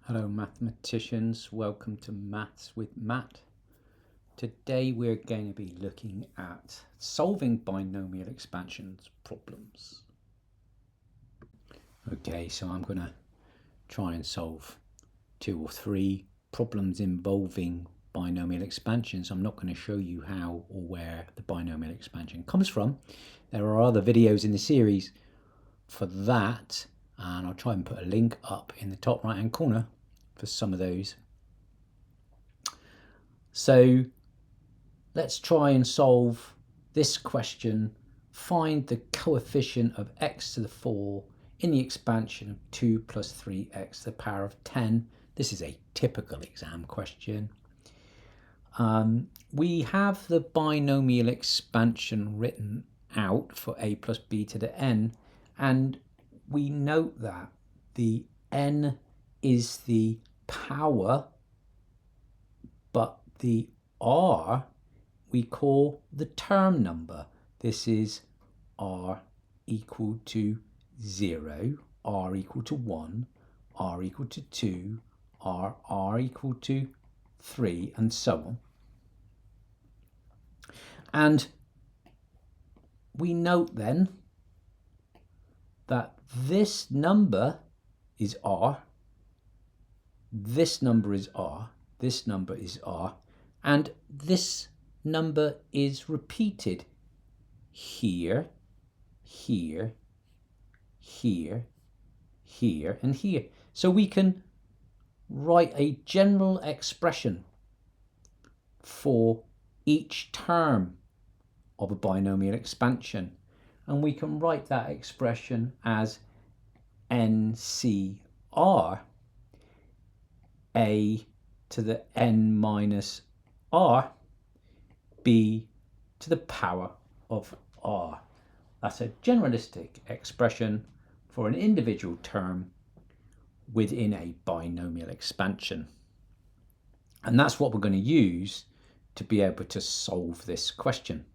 Hello mathematicians, welcome to Maths with Matt. Today we're going to be looking at solving binomial expansions problems. Okay, so I'm going to try and solve 2 or 3 problems involving binomial expansions. I'm not going to show you how or where the binomial expansion comes from. There are other videos in the series for that, and I'll try and put a link up in the top right hand corner for some of those. So let's try and solve this question. Find the coefficient of x to the 4 in the expansion of 2 plus 3x to the power of 10. This is a typical exam question. We have the binomial expansion written out for a plus b to the n, and we note that the n is the power, but the r we call the term number. This is r equal to 0, r equal to 1, r equal to 2, r equal to 3, and so on. And we note then that this number is r, this number is r, this number is r, and this number is repeated here, here, here, here, and here. So we can write a general expression for each term of a binomial expansion, and we can write that expression as NCR, a to the n minus r, b to the power of r. That's a generalistic expression for an individual term within a binomial expansion. And that's what we're going to use to be able to solve this question.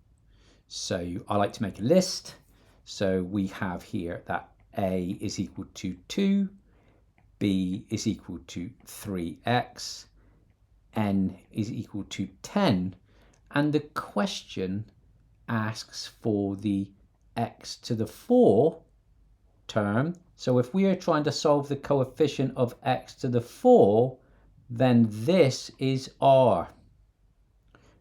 So I like to make a list. So we have here that a is equal to 2, b is equal to 3x, n is equal to 10, and the question asks for the x to the 4 term. So if we are trying to solve the coefficient of x to the 4, then this is r,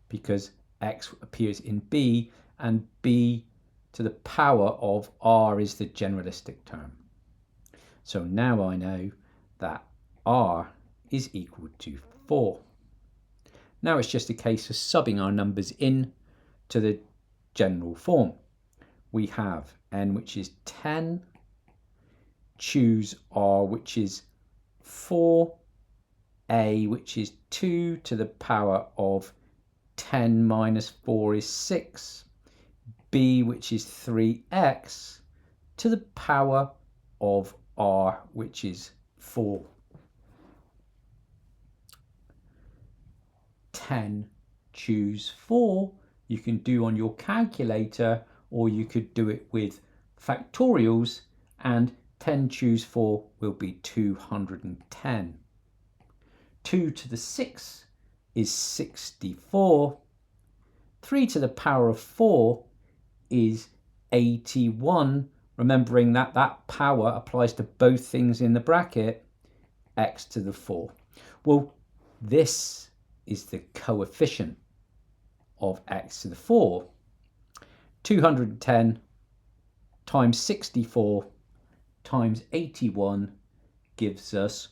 because x appears in b, and b to the power of r is the generalistic term. So now I know that r is equal to 4. Now it's just a case of subbing our numbers in to the general form. We have n, which is 10, choose r, which is 4, a, which is 2 to the power of 10 minus 4 is 6, b, which is 3x, to the power of r, which is 4. 10 choose 4 you can do on your calculator, or you could do it with factorials, and 10 choose 4 will be 210. 2 to the 6 is 64. 3 to the power of 4 is 81, remembering that that power applies to both things in the bracket, x to the 4. Well, this is the coefficient of x to the 4. 210 times 64 times 81 gives us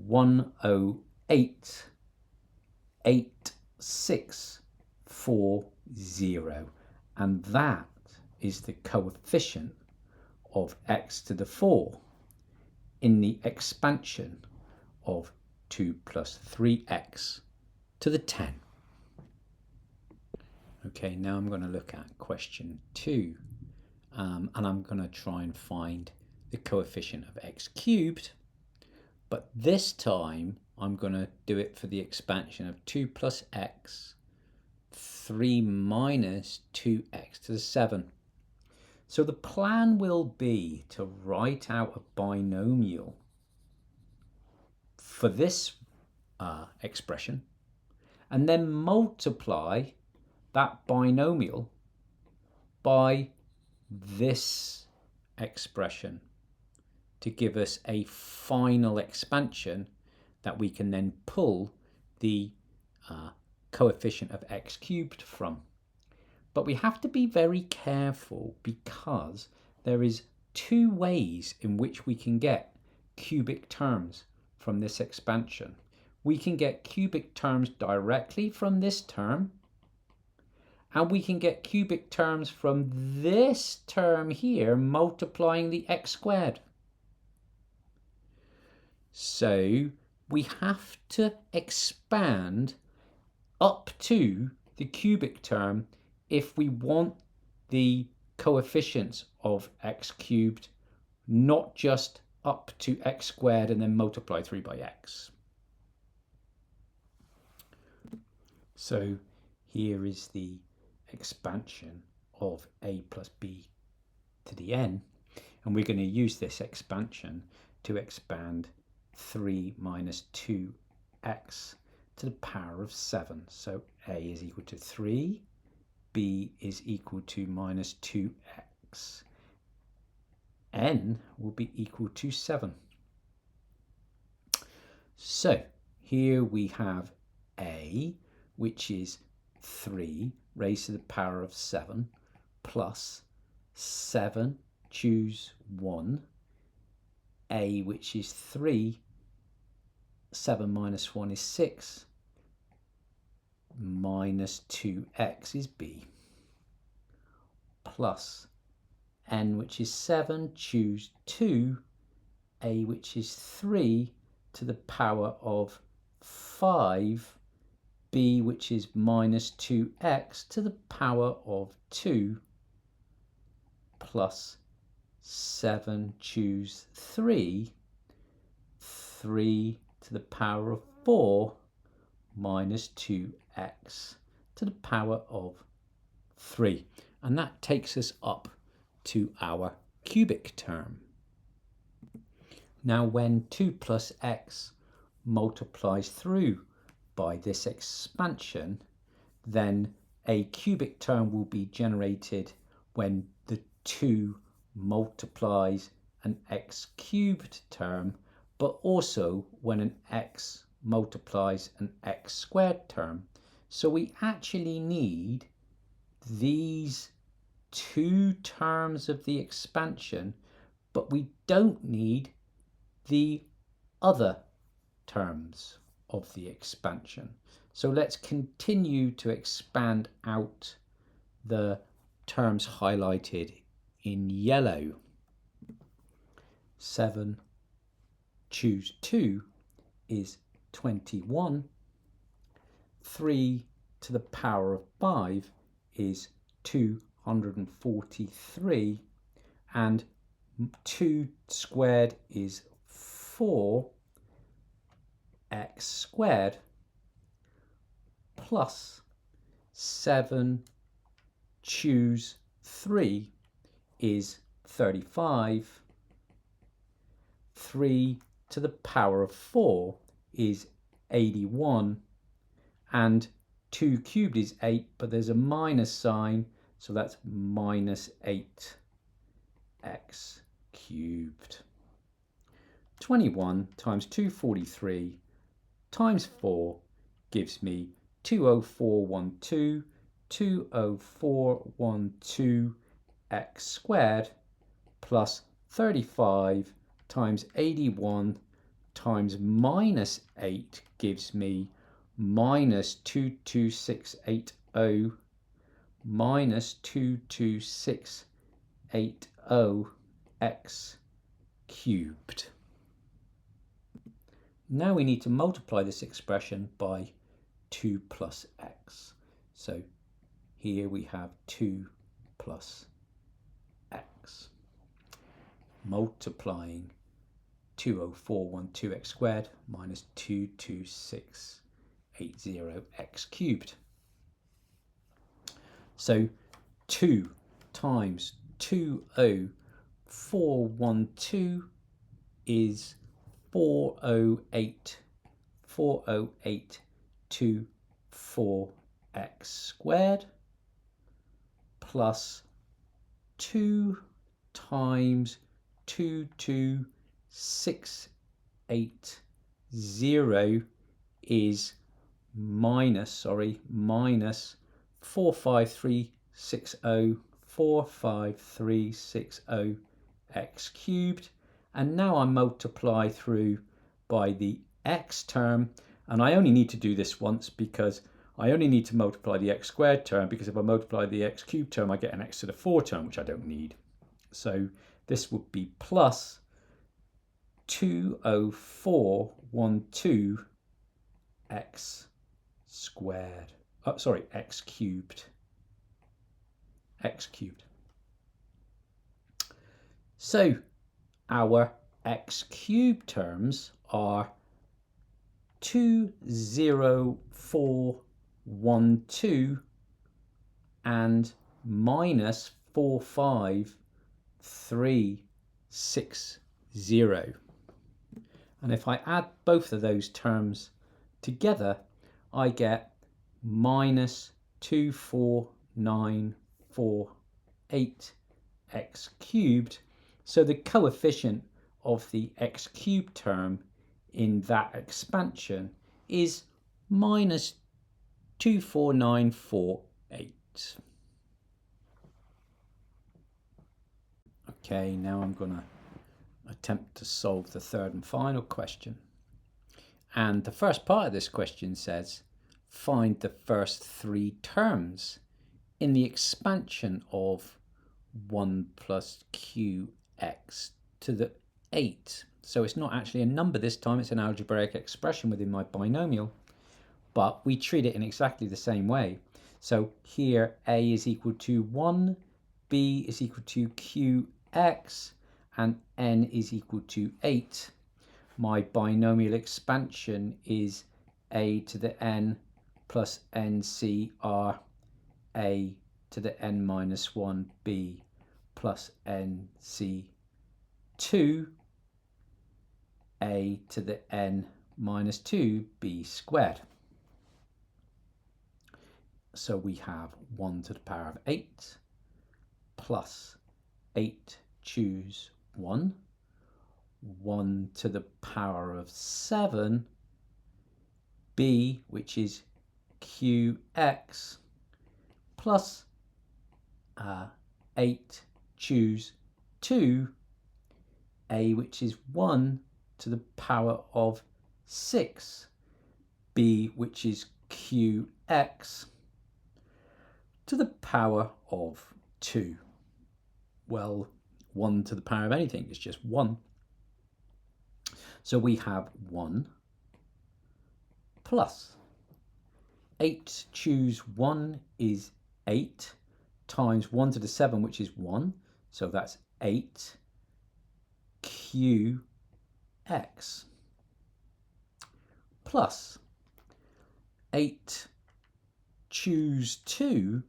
108,8640, and that is the coefficient of x to the 4 in the expansion of 2 plus 3x to the 10. Okay, now I'm going to look at question 2, and I'm going to try and find the coefficient of x cubed, but this time I'm going to do it for the expansion of 2 plus x, 3 minus 2x to the 7. So the plan will be to write out a binomial for this expression, and then multiply that binomial by this expression to give us a final expansion that we can then pull the coefficient of x cubed from. But we have to be very careful because there is two ways in which we can get cubic terms from this expansion. We can get cubic terms directly from this term, and we can get cubic terms from this term here multiplying the x squared. So we have to expand up to the cubic term if we want the coefficients of x cubed, not just up to x squared and then multiply 3 by x. So here is the expansion of a plus b to the n, and we're going to use this expansion to expand 3 minus 2x to the power of 7. So a is equal to 3, b is equal to minus 2x, n will be equal to 7. So here we have a, which is 3 raised to the power of 7 plus 7, choose 1, a, which is 3, 7 minus 1 is 6, minus 2x is b, plus n, which is 7, choose 2, a, which is 3 to the power of 5, b, which is minus 2x to the power of 2, plus 7, choose 3, 3 to the power of 4, minus 2x to the power of 3. And that takes us up to our cubic term. Now when 2 plus x multiplies through by this expansion, then a cubic term will be generated when the 2 multiplies an x cubed term, but also when an x multiplies an x squared term. So we actually need these two terms of the expansion, but we don't need the other terms of the expansion. So let's continue to expand out the terms highlighted in yellow. 7, choose 2 is 21. 3 to the power of 5 is 243, and 2 squared is 4x squared, plus 7 choose 3 is 35. 3 to the power of 4 is 81, and 2 cubed is 8, but there's a minus sign, so that's minus 8x cubed. 21 times 243 times 4 gives me 20412, 20412 x squared, plus 35 times 81 times minus 8 gives me minus 22680 minus 22680 x cubed. Now we need to multiply this expression by 2 plus x. So here we have 2 plus x. Multiplying 20412 x squared minus 22680 x cubed. So 2 times 20412 is 408 40824x squared plus 2 times 22680 is minus 45360 x cubed, and now I multiply through by the x term, and I only need to do this once because I only need to multiply the x squared term, because if I multiply the x cubed term I get an x to the 4 term, which I don't need. So this would be plus 20412 x squared, x cubed. So our x cubed terms are 20412 and minus 45360. And if I add both of those terms together, I get minus 24948 x cubed. So the coefficient of the x cubed term in that expansion is minus 24948. Okay, now I'm going to attempt to solve the third and final question. And the first part of this question says, find the first 3 terms in the expansion of 1 plus qx to the 8. So it's not actually a number this time, it's an algebraic expression within my binomial, but we treat it in exactly the same way. So here a is equal to 1, b is equal to qx, and n is equal to 8. My binomial expansion is a to the n plus ncr, a to the n minus 1 b plus nc2, a to the n minus 2 b squared. So we have 1 to the power of 8 plus 8 choose 1, 1 to the power of 7, b, which is qx, plus 8 choose 2, a, which is 1 to the power of 6, b, which is qx, to the power of 2. Well, 1 to the power of anything is just 1. So we have 1 plus 8 choose 1 is 8 times 1 to the 7, which is 1. So that's 8 qx plus 8 choose 2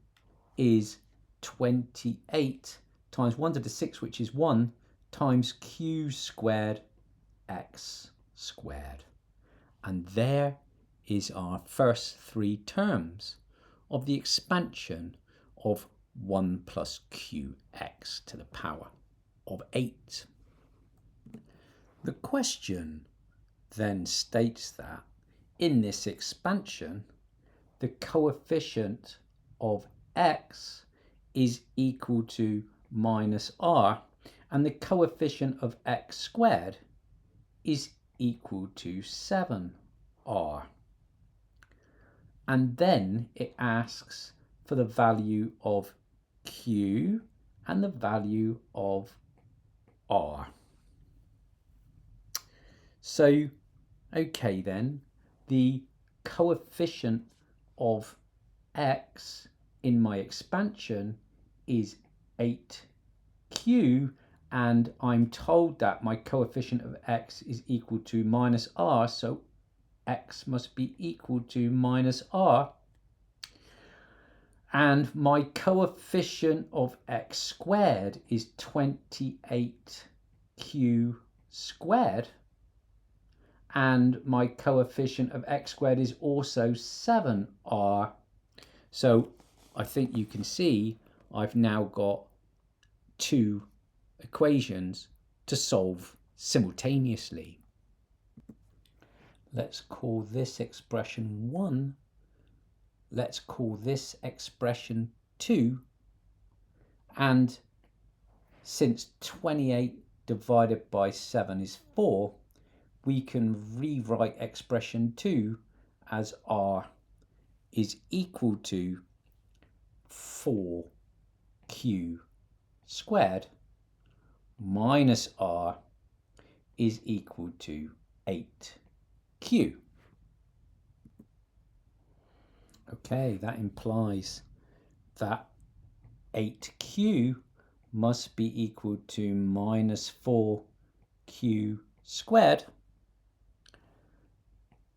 is 28 times 1 to the 6, which is 1, times q squared x squared. And there is our first 3 terms of the expansion of 1 plus qx to the power of 8. The question then states that in this expansion, the coefficient of x is equal to minus r, and the coefficient of x squared is equal to 7r. And then it asks for the value of q and the value of r. So, okay then, the coefficient of x in my expansion is 8q, and I'm told that my coefficient of x is equal to minus r, so x must be equal to minus r. And my coefficient of x squared is 28q squared, and my coefficient of x squared is also 7r. So I think you can see I've now got two equations to solve simultaneously. Let's call this expression 1. Let's call this expression 2. And since 28 divided by 7 is 4, we can rewrite expression 2 as r is equal to 4q squared minus r is equal to 8q. Okay, that implies that 8q must be equal to minus 4q squared.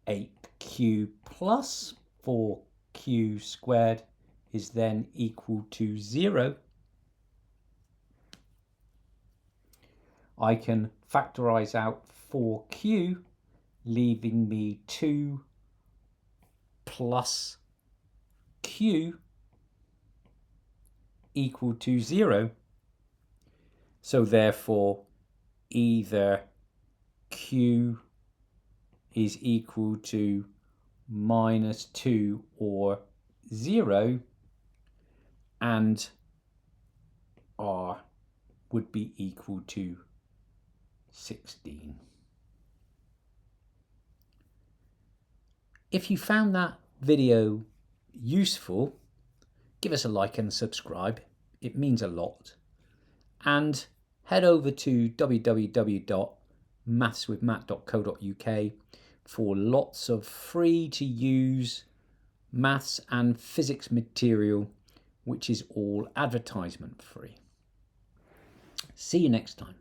8q plus 4q squared is then equal to 0. I can factorize out 4q, leaving me 2 plus q equal to 0. So therefore, either q is equal to minus 2 or 0, and r would be equal to 16. If you found that video useful, give us a like and subscribe. It means a lot. And head over to www.mathswithmatt.co.uk for lots of free to use maths and physics material, which is all advertisement free. See you next time.